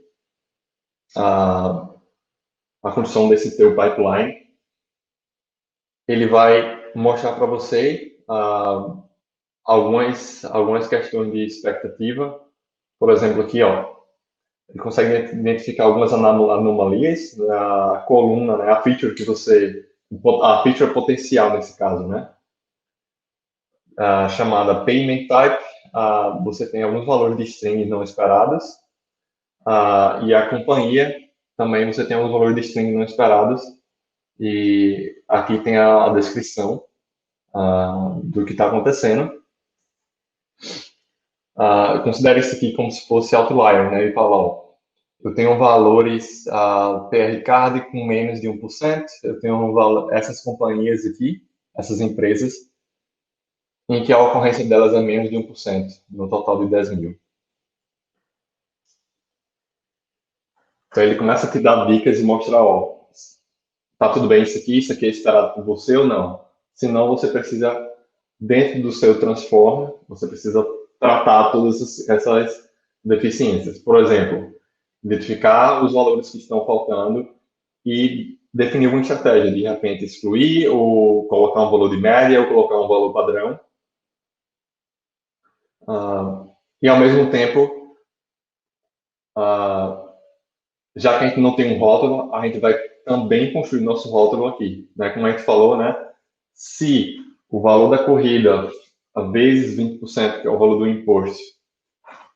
a construção desse teu pipeline. Ele vai mostrar para você algumas questões de expectativa. Por exemplo, aqui, ó, ele consegue identificar algumas anomalias na coluna, né, a feature potencial nesse caso, né, chamada payment type. Você tem alguns valores de string não esperados, e a companhia também você tem alguns valores de string não esperados, e aqui tem a descrição do que está acontecendo. Considere isso aqui como se fosse outlier, né? Ele fala, ó, eu tenho valores PR card com menos de 1%, eu tenho essas companhias aqui, essas empresas, em que a ocorrência delas é menos de 1%, no total de 10 mil. Então, ele começa a te dar dicas e mostrar, ó, tá tudo bem isso aqui é esperado por você ou não. Se não, você precisa, dentro do seu transformer, você precisa tratar todas essas deficiências. Por exemplo, identificar os valores que estão faltando e definir uma estratégia, de repente excluir ou colocar um valor de média ou colocar um valor padrão. E ao mesmo tempo, já que a gente não tem um rótulo, a gente vai também construir nosso rótulo aqui, né? Como a gente falou, né? Se o valor da corrida vezes 20%, que é o valor do imposto,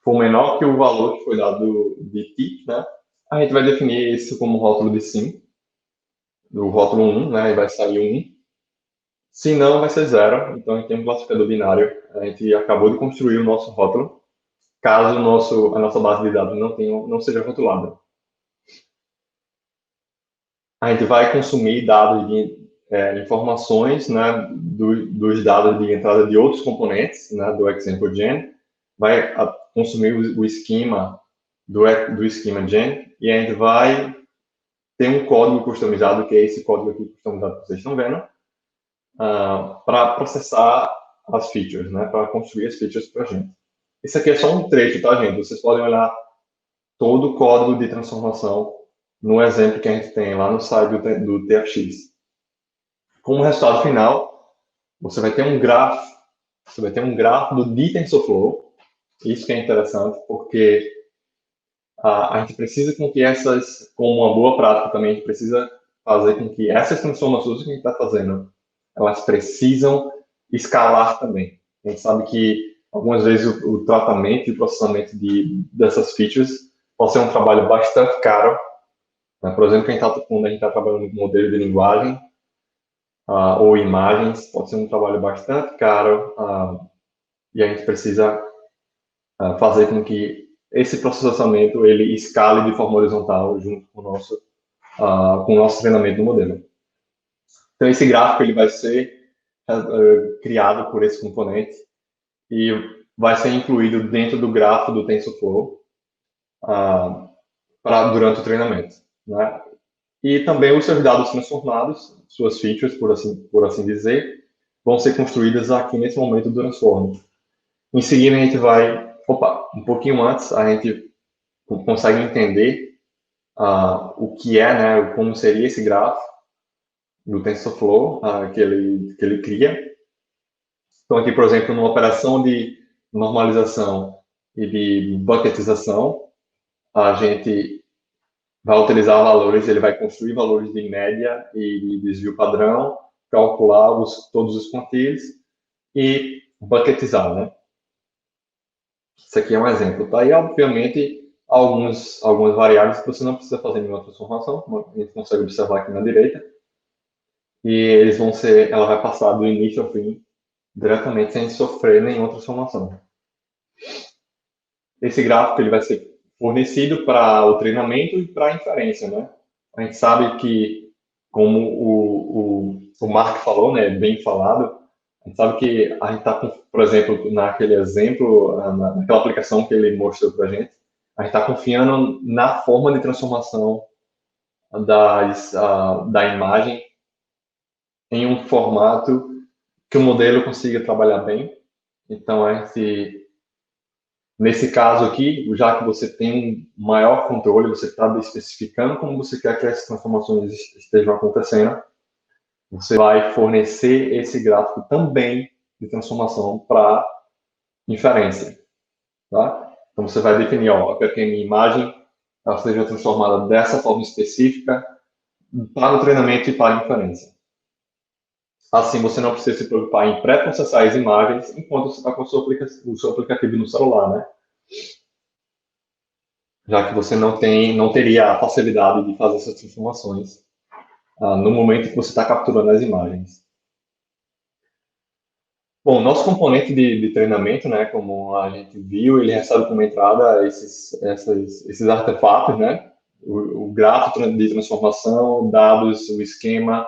for menor que o valor que foi dado de tip, né? A gente vai definir isso como rótulo de sim, do rótulo 1, né? E vai sair 1. Se não, vai ser 0. Então, a gente tem um classificador binário. A gente acabou de construir o nosso rótulo, caso a nossa base de dados não seja rotulada. A gente vai consumir dados informações, né, dos dados de entrada de outros componentes, né, do example gen, vai consumir o esquema do esquema gen, e a gente vai ter um código customizado, que é esse código aqui customizado que vocês estão vendo, para processar as features, né, para construir as features para a gente. Isso aqui é só um trecho, tá, gente? Vocês podem olhar todo o código de transformação no exemplo que a gente tem lá no site do TFX. Como resultado final, você vai ter um grafo, de TensorFlow. Isso que é interessante, porque a gente precisa com que como uma boa prática também, a gente precisa fazer com que essas transformações que a gente está fazendo, elas precisam escalar também. A gente sabe que algumas vezes o tratamento e o processamento dessas features pode ser um trabalho bastante caro. Né? Por exemplo, quando a gente está trabalhando com modelo de linguagem ou imagens, pode ser um trabalho bastante caro e a gente precisa fazer com que esse processamento ele escale de forma horizontal junto com o nosso treinamento do modelo. Então, esse gráfico ele vai ser criado por esse componente e vai ser incluído dentro do grafo do TensorFlow durante o treinamento, né? E também os seus dados transformados, suas features, por assim dizer, vão ser construídas aqui nesse momento do transform. Em seguida, a gente vai, um pouquinho antes, a gente consegue entender o que é, né, como seria esse grafo do TensorFlow que ele cria. Então, aqui, por exemplo, numa operação de normalização e de bucketização, a gente vai utilizar valores, ele vai construir valores de média e de desvio padrão, calcular todos os quantiles e bucketizar, né? Isso aqui é um exemplo, tá? E, obviamente, algumas variáveis que você não precisa fazer nenhuma transformação, como a gente consegue observar aqui na direita, e ela vai passar do início ao fim diretamente sem sofrer nenhuma transformação. Esse gráfico ele vai ser fornecido para o treinamento e para a inferência, né? A gente sabe que, como o Mark falou, né, bem falado, a gente sabe que a gente está, por exemplo, naquele exemplo, naquela aplicação que ele mostrou para a gente está confiando na forma de transformação da imagem em um formato que o modelo consiga trabalhar bem. Então, nesse caso aqui, já que você tem um maior controle, você está especificando como você quer que essas transformações estejam acontecendo, você vai fornecer esse gráfico também de transformação para inferência. Tá? Então, você vai definir, eu quero que a minha imagem seja transformada dessa forma específica para o treinamento e para a inferência. Assim, você não precisa se preocupar em pré-processar as imagens enquanto você está com o seu aplicativo no celular, né? Já que você não teria a facilidade de fazer essas transformações no momento que você está capturando as imagens. Bom, nosso componente de treinamento, né, como a gente viu, ele recebe como entrada esses artefatos, né? O grafo de transformação, dados, o esquema,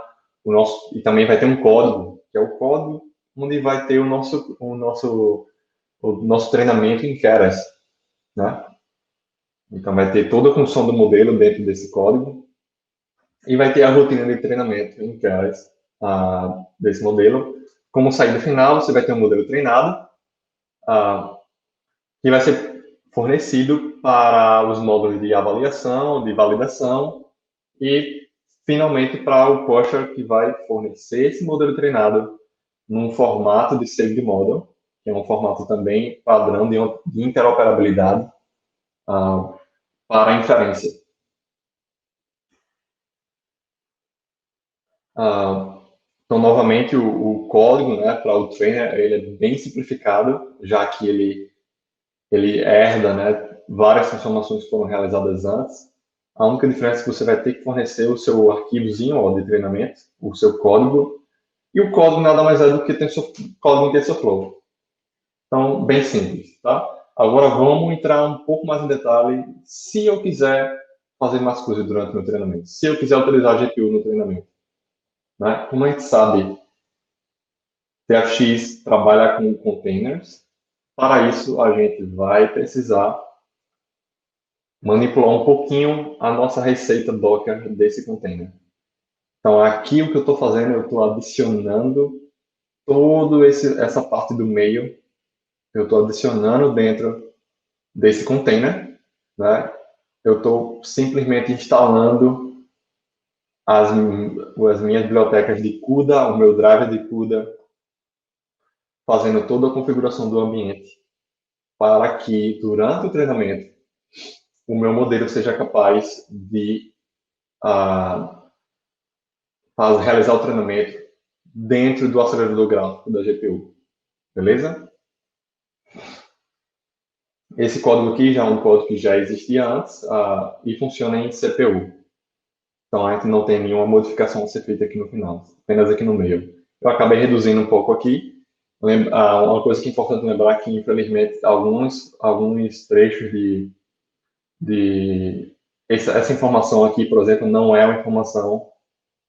e também vai ter um código, que é o código onde vai ter o nosso treinamento em Keras, né? Então, vai ter toda a função do modelo dentro desse código e vai ter a rotina de treinamento em Keras desse modelo. Como saída final, você vai ter um modelo treinado que vai ser fornecido para os módulos de avaliação, de validação e, finalmente, para o pusher que vai fornecer esse modelo treinado num formato de saved model, que é um formato também padrão de interoperabilidade para a inferência. Então, novamente, o código, né, para o trainer, ele é bem simplificado, já que ele herda, né, várias transformações que foram realizadas antes. A única diferença é que você vai ter que fornecer o seu arquivozinho de treinamento, o seu código, e o código nada mais é do que código em TensorFlow. Então, bem simples, tá? Agora vamos entrar um pouco mais em detalhe se eu quiser fazer mais coisas durante o meu treinamento, se eu quiser utilizar a GPU no treinamento. né? Como a gente sabe, TFX trabalha com containers. Para isso, a gente vai precisar manipular um pouquinho a nossa receita Docker desse container. Então, aqui o que eu estou fazendo, eu estou adicionando toda essa parte do meio, eu estou adicionando dentro desse container, né? Eu estou simplesmente instalando as minhas bibliotecas de CUDA, o meu driver de CUDA, fazendo toda a configuração do ambiente para que, durante o treinamento, o meu modelo seja capaz de realizar o treinamento dentro do acelerador gráfico da GPU. Beleza? Esse código aqui já é um código que já existia antes e funciona em CPU. Então, a gente não tem nenhuma modificação a ser feita aqui no final, apenas aqui no meio. Eu acabei reduzindo um pouco aqui. Uma coisa que é importante lembrar é que, infelizmente, alguns trechos essa informação aqui, por exemplo, não é uma informação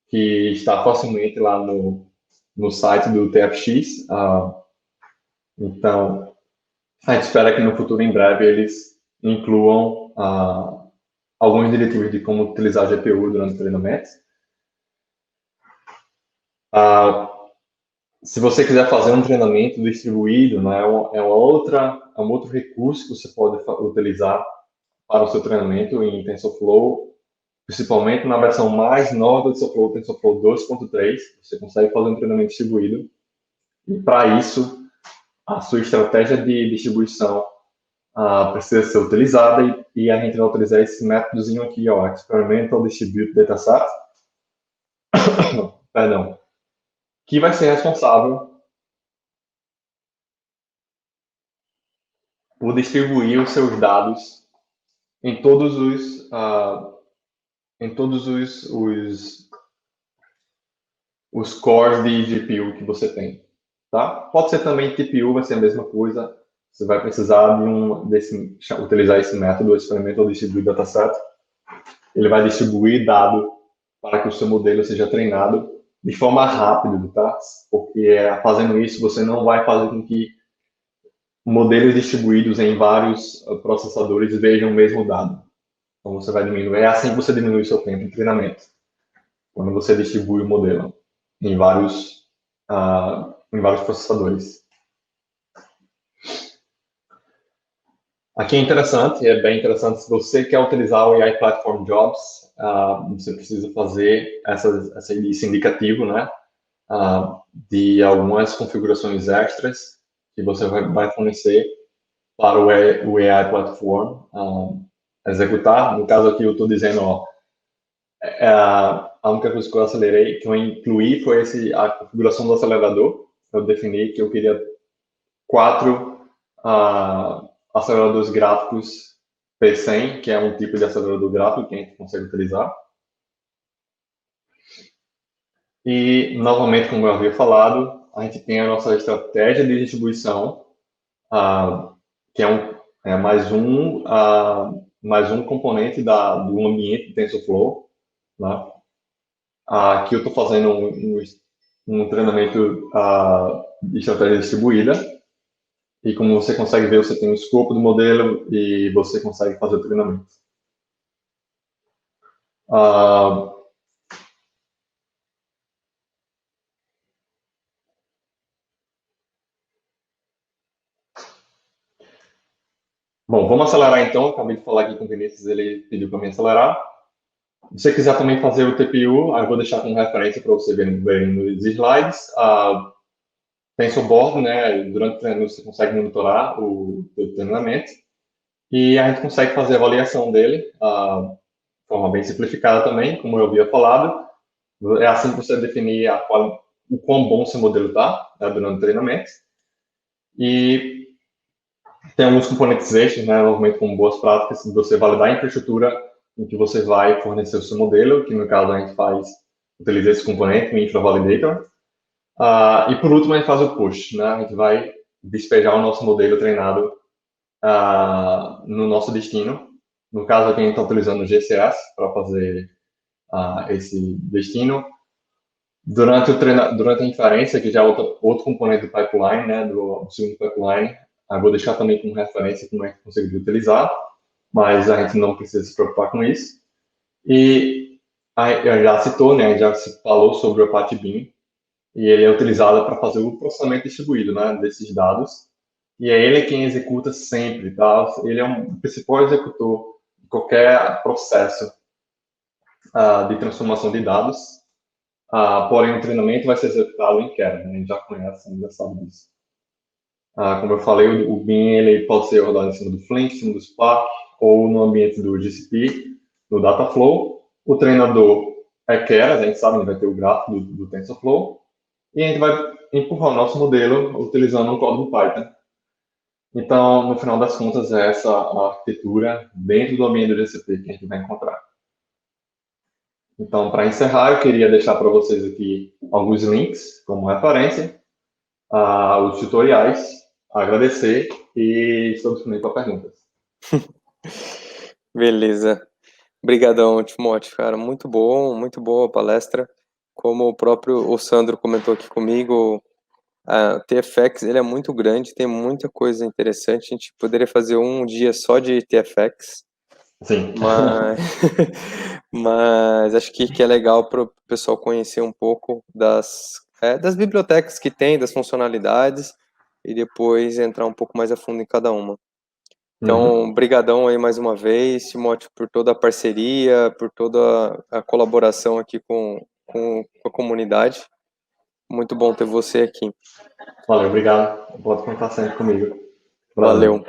que está facilmente lá no site do TFX. Então, a gente espera que no futuro, em breve, eles incluam alguns diretivos de como utilizar a GPU durante o treinamento. Se você quiser fazer um treinamento distribuído, né, é um outro recurso que você pode utilizar para o seu treinamento em TensorFlow, principalmente na versão mais nova do TensorFlow, TensorFlow 2.3, você consegue fazer um treinamento distribuído. E para isso, a sua estratégia de distribuição precisa ser utilizada e a gente vai utilizar esse métodozinho aqui, ó, Experimental Distribute Dataset, perdão, que vai ser responsável por distribuir os seus dados em todos os cores de GPU que você tem, tá? Pode ser também TPU, vai ser a mesma coisa. Você vai precisar utilizar esse método, Experimental Distribute Dataset. Ele vai distribuir dado para que o seu modelo seja treinado de forma rápida, tá? Porque fazendo isso, você não vai fazer com que modelos distribuídos em vários processadores vejam o mesmo dado. Então, você vai diminuir. É assim que você diminui o seu tempo de treinamento. Quando você distribui o modelo em vários processadores. Aqui é bem interessante, se você quer utilizar o AI Platform Jobs, você precisa fazer esse indicativo, né, de algumas configurações extras que você vai fornecer para o AI Platform executar. No caso aqui eu estou dizendo, ó, a única coisa que eu acelerei, que eu incluí, foi a configuração do acelerador. Eu defini que eu queria 4 aceleradores gráficos P100, que é um tipo de acelerador gráfico que a gente consegue utilizar. E, novamente, como eu havia falado, a gente tem a nossa estratégia de distribuição, que é mais um componente do ambiente TensorFlow. Né? Aqui eu estou fazendo um treinamento de estratégia distribuída. E como você consegue ver, você tem o escopo do modelo e você consegue fazer o treinamento. Bom, vamos acelerar então. Acabei de falar aqui com o Vinícius, ele pediu para me acelerar. Se você quiser também fazer o TPU, eu vou deixar como referência para você ver nos slides. TensorBoard, né? Durante o treinamento você consegue monitorar o treinamento e a gente consegue fazer a avaliação dele de forma bem simplificada também, como eu havia falado. É assim que você definir o quão bom seu modelo está, né, durante o treinamento. E tem alguns componentes extras, né, normalmente com boas práticas, de você validar a infraestrutura em que você vai fornecer o seu modelo, que no caso a gente utiliza esse componente, o Infra Validator. E por último, a gente faz o push, né? A gente vai despejar o nosso modelo treinado no nosso destino. No caso aqui, a gente está utilizando o GCS para fazer esse destino. Durante a inferência, que já é outro componente do pipeline, né, do segundo pipeline, eu vou deixar também como referência como é que conseguiria utilizar, mas a gente não precisa se preocupar com isso. E já citou, né, já se falou sobre o Apache Beam, e ele é utilizado para fazer o processamento distribuído, né, desses dados. E é ele quem executa sempre, tá? Ele é o principal executor de qualquer processo de transformação de dados. Porém, o treinamento vai ser executado em Kera, né? A gente já conhece, a gente já sabe disso. Como eu falei, o Beam ele pode ser rodado em cima do Flink, em cima do Spark, ou no ambiente do GCP, no Dataflow. O treinador é Keras, a gente sabe, ele vai ter o gráfico do TensorFlow, e a gente vai empurrar o nosso modelo utilizando um código Python. Então, no final das contas, é essa a arquitetura dentro do ambiente do GCP que a gente vai encontrar. Então, para encerrar, eu queria deixar para vocês aqui alguns links como referência, os tutoriais, agradecer e estou disponível para perguntas. Beleza. Obrigadão, Timóteo, cara. Muito bom, muito boa a palestra. Como o próprio Sandro comentou aqui comigo, a TFX ele é muito grande, tem muita coisa interessante. A gente poderia fazer um dia só de TFX. Sim. Mas acho que é legal para o pessoal conhecer um pouco das bibliotecas que tem, das funcionalidades, e depois entrar um pouco mais a fundo em cada uma. Então, brigadão aí mais uma vez, Timóteo, por toda a parceria, por toda a colaboração aqui com a comunidade. Muito bom ter você aqui. Valeu, obrigado. Pode contar sempre comigo. Valeu.